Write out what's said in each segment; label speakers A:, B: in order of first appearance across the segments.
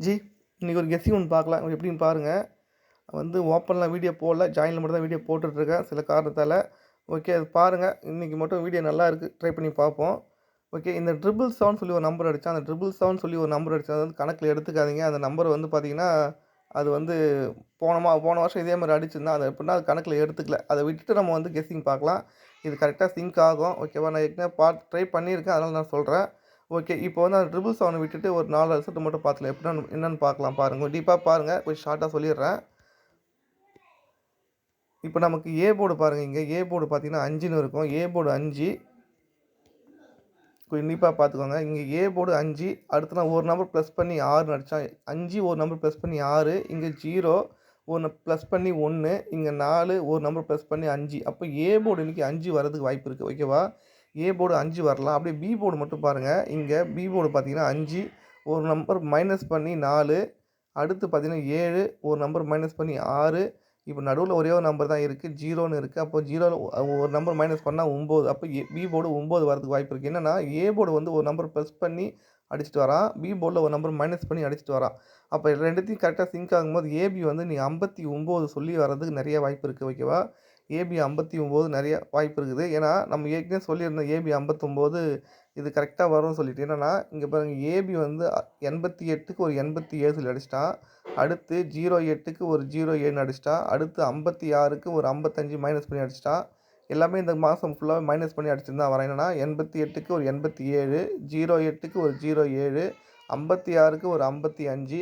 A: G, இன்னைக்கு ஒரு guessing ஒண்ணு பார்க்கலாம். எப்படின்னு பாருங்க. வந்து ஓப்பன்ல வீடியோ போடல. ஜாயின்ல மட்டும் தான் வீடியோ போட்டுட்ருக்கேன் சில காரணத்தால. ஓகே. அது பாருங்க. இன்னைக்கு மட்டும் வீடியோ நல்லா இருக்கு. ட்ரை பண்ணி பார்ப்போம். ஓகே. இந்த 777 சொல்லி ஒரு நம்பர் அடிச்சேன். அந்த 777 சொல்லி ஒரு நம்பர் அடிச்சேன். அது வந்து கணக்குல எடுத்துக்காதீங்க. அந்த நம்பர் வந்து பார்த்தீங்கன்னா, அது வந்து போன வருஷம் இதே மாரி அடிச்சிருந்தேன். அது எப்படின்னா அது கணக்குல எடுத்துக்கல. அத விட்டுட்டு நம்ம வந்து கெஸ்ஸிங் பார்க்கலாம். இது கரெக்ட்டா சிங்க் ஆகும். ஓகேவா? நான் ஏற்கனவே ட்ரை பண்ணியிருக்கேன். அதனால நான் சொல்றேன். ஓகே. இப்போ வந்து அந்த 777 விட்டுட்டு ஒரு 4 ரிசல்ட் மட்டும் பார்த்துக்கலாம். என்னன்னு பார்க்கலாம் பாருங்க. டீப்பா பாருங்க. கொஞ்சம் ஷார்ட்டா சொல்லிடுறேன். இப்போ நமக்கு ஏ போர்டு பாருங்க. இங்க ஏ போர்டு பார்த்தீங்கன்னா 5ன்னு இருக்கும். ஏ போர்டு 5 கொஞ்சம் டீப்பா பார்த்துக்கோங்க. இங்க ஏ போர்டு 5 அடுத்து நான் ஒரு நம்பர் ப்ளஸ் பண்ணி 6ன்னு அடிச்சேன். 5 ஒரு நம்பர் ப்ளஸ் பண்ணி 6 இங்க 0 ஒண்ணு ப்ளஸ் பண்ணி 1 இங்க 4 ஒரு நம்பர் ப்ளஸ் பண்ணி 5 அப்போ ஏ போர்டு இன்னைக்கு 5 வரதுக்கு வாய்ப்பு இருக்கு. ஓகேவா? ஏ போர்டு 5 வரலாம். அப்படியே பி போர்டு மட்டும் பாருங்க. இங்க பி போர்டு பார்த்தீங்கன்னா 5 ஒரு நம்பர் மைனஸ் பண்ணி 4 அடுத்து பார்த்தீங்கன்னா 7 ஒரு நம்பர் மைனஸ் பண்ணி 6 இப்போ நடுவுல ஒரே ஒரு நம்பர் தான் இருக்கு. 0ன்னு இருக்கு. அப்போ 0ல ஒரு நம்பர் மைனஸ் பண்ணா 9. அப்போ பி போர்டு 9 வரதுக்கு வாய்ப்பு இருக்கு. என்னன்னா, ஏ போர்டு வந்து ஒரு நம்பர் ப்ளஸ் பண்ணி அடிச்சுட்டு வரான். பி போர்ட்ல ஒரு நம்பர் மைனஸ் பண்ணி அடிச்சுட்டு வரான். அப்போ 2த்தையும் கரெக்ட்டா சிங்க் ஆகும்போது ஏபி வந்து நீ 59 சொல்லி வர்றதுக்கு நெறைய வாய்ப்பு இருக்கு. ஓகேவா? ஏபி 59 நெறைய வாய்ப்பு இருக்குது. ஏன்னா, நம்ம ஏற்கனவே சொல்லியிருந்தோம் ஏபி 59 இது கரெக்ட்டா வரும்னு சொல்லிட்டு. என்னன்னா, இங்க பாருங்க ஏபி வந்து 88க்கு ஒரு 87 சொல்லி அடிச்சுட்டான். அடுத்து 08க்கு ஒரு 07ன்னு அடிச்சுட்டான். அடுத்து 56க்கு ஒரு 55 மைனஸ் பண்ணி அடிச்சுட்டான். எல்லாமே இந்த மாசம் ஃபுல்லாவே மைனஸ் பண்ணி அடிச்சுட்டு தான் வரான். என்னன்னா 88க்கு ஒரு 87, 08க்கு ஒரு 07, 56க்கு ஒரு 55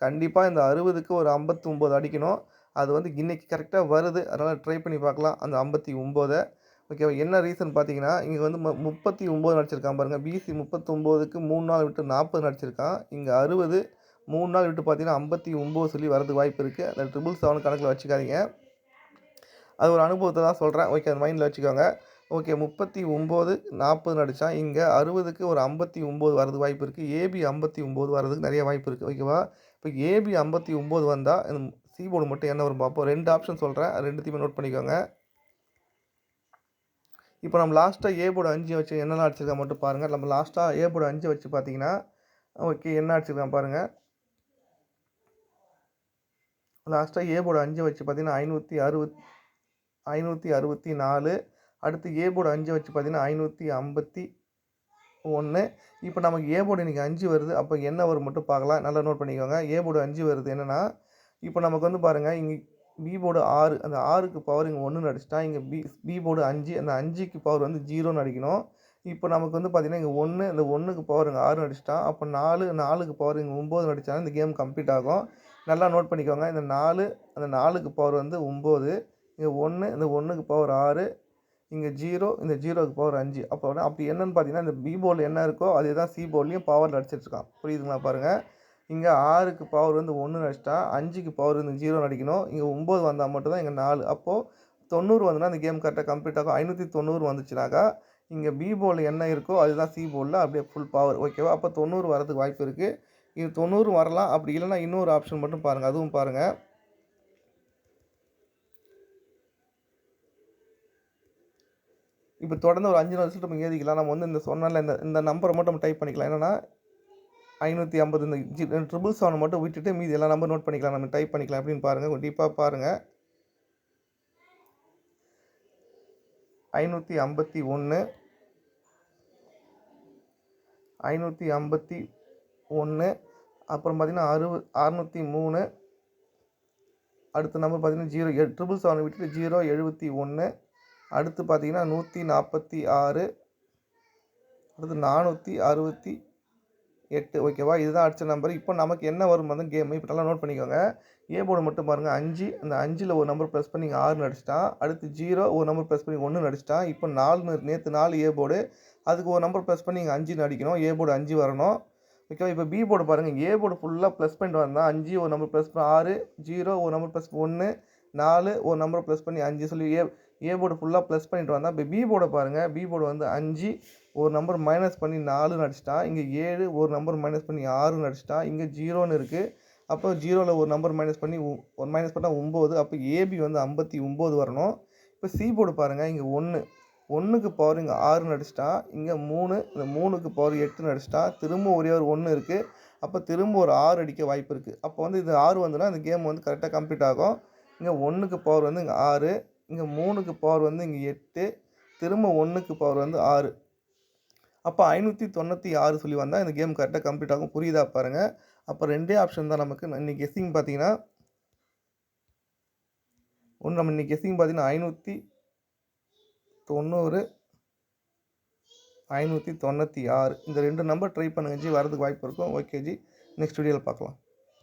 A: கண்டிப்பா இந்த 60க்கு ஒரு 59 அடிக்கணும். அது வந்து இன்னைக்கு கரெக்ட்டா வருது. அதனால ட்ரை பண்ணி பார்க்கலாம். அந்த 59 ஓகேவா? என்ன ரீசன் பார்த்தீங்கன்னா, இங்க வந்து 39 அடிச்சிருக்கான் பாருங்க. பிசி 39க்கு 3 நாள் விட்டு 40ன்னு அடிச்சிருக்கான். இங்க 60 3 நாள் விட்டு பார்த்தீங்கன்னா 59 சொல்லி வரதுக்கு வாய்ப்பு இருக்கு. அந்த 777 கணக்குல வச்சுக்காதீங்க. அது ஒரு அனுபவத்த தான் சொல்றேன். ஓகே. அது மைண்ட்ல வச்சுக்கோங்க. ஓகே. 39 40ன்னு அடிச்சான். இங்க 60க்கு ஒரு 59 வரதுக்கு வாய்ப்பு இருக்கு. ஏபி 59 வரதுக்கு நெறைய வாய்ப்பு இருக்கு. ஓகேவா? இப்ப ஏபி 59 வந்தா சி போர்டு மட்டும் என்ன வரும் பார்ப்போம். 2 ஆப்ஷன் சொல்றேன். 2த்தையுமே நோட் பண்ணிக்கோங்க. இப்போ நம்ம லாஸ்ட்டா ஏ போர்டு 5 வச்சு என்னலாம் அடிச்சிருக்கான் மட்டும் பாருங்க. நம்ம லாஸ்ட்டா ஏ போர்டு 5 வச்சு பார்த்தீங்கன்னா, ஓகே என்ன அடிச்சிருக்கான் பாருங்க. லாஸ்ட்டா ஏ போர்டு 5 வச்சு பார்த்தீங்கன்னா 564 அடுத்து ஏ போர்டு 5 வச்சு பார்த்தீங்கன்னா 551 இப்போ நமக்கு ஏ போர்டு இன்னைக்கு 5 வருது. அப்போ என்ன வரும் மட்டும் பார்க்கலாம். நல்லா நோட் பண்ணிக்கோங்க. ஏ போர்டு 5 வருது என்னன்னா, இப்போ நமக்கு வந்து பாருங்க இங்க பி போர்டு 6 அந்த 6க்கு பவர் இங்க 1ன்னு அடிச்சுட்டான். இங்க பி போர்டு 5 அந்த 5க்கு பவர் வந்து 0ன்னு அடிக்கணும். இப்போ நமக்கு வந்து பார்த்தீங்கன்னா, இங்க 1 இந்த 1க்கு பவர் இங்க 6ன்னு அடிச்சுட்டான். அப்போ 4க்கு பவர் இங்க 9ன்னு அடிச்சாலும் இந்த கேம் கம்ப்ளீட் ஆகும். நல்லா நோட் பண்ணிக்கோங்க. இந்த 4 அந்த 4க்கு பவர் வந்து 9 இங்க 1 இந்த 1க்கு பவர் 6 இங்க 0 இந்த 0க்கு பவர் 5 அப்படி என்னன்னு பார்த்தீங்கன்னா, இந்த பி போர்ட்ல என்ன இருக்கோ அதே தான் சி போர்ட்லயும் பவர்ல அடிச்சிட்டுருக்கான். புரியுதுங்களா பாருங்க. இங்க 6க்கு பவர் வந்து 1ன்னு அடிச்சுட்டான். 5க்கு பவர் வந்து 0ன்னு அடிக்கணும். இங்க 9 வந்தா மட்டும் தான் இங்க 4 அப்போ 90 வந்துனா இந்த கேம் கரெக்ட்டா கம்ப்ளீட் ஆகும். 590 வந்துச்சுனாக்கா, இங்க பி போர்ட்ல என்ன இருக்கோ அதுதான் சி போர்ட்ல அப்படியே ஃபுல் பவர். ஓகேவா? அப்போ 90 வரதுக்கு வாய்ப்பு இருக்கு. இது 90 வரலாம். அப்படி இல்லன்னா இன்னொரு ஆப்ஷன் மட்டும் பாருங்க. அதுவும் பாருங்க. இப்போ தொடர்ந்து ஒரு 5 ரிசல்ட் நம்ம எழுதிக்கலாம். நம்ம வந்து இந்த சொன்னேன்ல இந்த நம்பர மட்டும் நம்ம டைப் பண்ணிக்கலாம். என்னன்னா 550 இந்த 777 மட்டும் விட்டுட்டு மீதி எல்லா நம்பரும் நோட் பண்ணிக்கலாம். நம்ம டைப் பண்ணிக்கலாம். எப்படின்னு பாருங்க. கொஞ்சம் டீப்பா பாருங்க. 551 551 அப்புறம் பார்த்தீங்கன்னா 603 அடுத்த நம்பர் பார்த்தீங்கன்னா 777 விட்டுட்டு 071 அடுத்து பார்த்தீங்கன்னா 146 அடுத்து 468 ஓகேவா? இதுதான் அடிச்ச நம்பர். இப்போ நமக்கு என்ன வரும் வந்து கேம். இப்போ நல்லா நோட் பண்ணிக்கோங்க. ஏ போர்டு மட்டும் பாருங்க 5 அந்த 5ல ஒரு நம்பர் ப்ளஸ் பண்ணி 6ன்னு அடிச்சுட்டான். அடுத்து 0 ஒரு நம்பர் ப்ளஸ் பண்ணி 1ன்னு அடிச்சுட்டான். இப்போ 4ன்னு நேத்து 4 ஏ போர்டு. அதுக்கு ஒரு நம்பர் ப்ளஸ் பண்ணி இங்க 5ன்னு அடிக்கணும். ஏ போர்டு 5 வரணும். ஓகேவா? இப்போ பி போர்டு பாருங்க. ஏ போர்டு ஃபுல்லா ப்ளஸ் பண்ணிட்டு வந்தான். 5 ஒரு நம்பர் ப்ளஸ் 6 0 ஒரு நம்பர் ப்ளஸ் 1 4 ஒரு நம்பர் ப்ளஸ் பண்ணி 5 சொல்லி ஏ போர்டு ஃபுல்லா ப்ளஸ் பண்ணிட்டு வந்தான். இப்போ பி போர்ட பாருங்க. பி போர்டு வந்து 5 ஒரு நம்பர் மைனஸ் பண்ணி 4ன்னு அடிச்சுட்டான். இங்க 7 ஒரு நம்பர் மைனஸ் பண்ணி 6ன்னு அடிச்சுட்டான். இங்க 0ன்னு இருக்கு. அப்போ 0ல ஒரு நம்பர் மைனஸ் பண்ணி ஒரு மைனஸ் பண்ணா 9 அப்போ ஏபி வந்து 59 வரணும். இப்போ சி போர்டு பாருங்க. இங்க 1 1க்கு பவர் இங்க 6ன்னு அடிச்சுட்டான். இங்க 3 இந்த 3க்கு பவர் 8ன்னு அடிச்சுட்டான். திரும்ப ஒரே ஒரு 1 இருக்கு. அப்போ திரும்ப ஒரு 6 அடிக்க வாய்ப்பு இருக்குது. அப்போ வந்து இது 6 வந்துன்னா இந்த கேம் வந்து கரெக்டாக கம்ப்ளீட் ஆகும். இங்கே 1க்கு பவர் வந்து இங்கே 6, இங்கே 3க்கு பவர் வந்து இங்கே 8, திரும்ப 1க்கு பவர் வந்து 6. அப்போ 596 சொல்லி வந்தால் இந்த கேம் கரெக்டாக கம்ப்ளீட் ஆகும். புரியுதா பாருங்கள். அப்போ 2 ஆப்ஷன் தான் நமக்கு. இன்னைக்கு கெஸ்ஸிங் பார்த்தீங்கன்னா நம்ம இன்னைக்கு கெஸ்ஸிங் பார்த்தீங்கன்னா 590, 596 இந்த 2 நம்பர் ட்ரை பண்ணுங்க ஜி. வரதுக்கு வாய்ப்பு இருக்கும். Okay G. நெக்ஸ்ட் வீடியோவில் பார்க்கலாம்.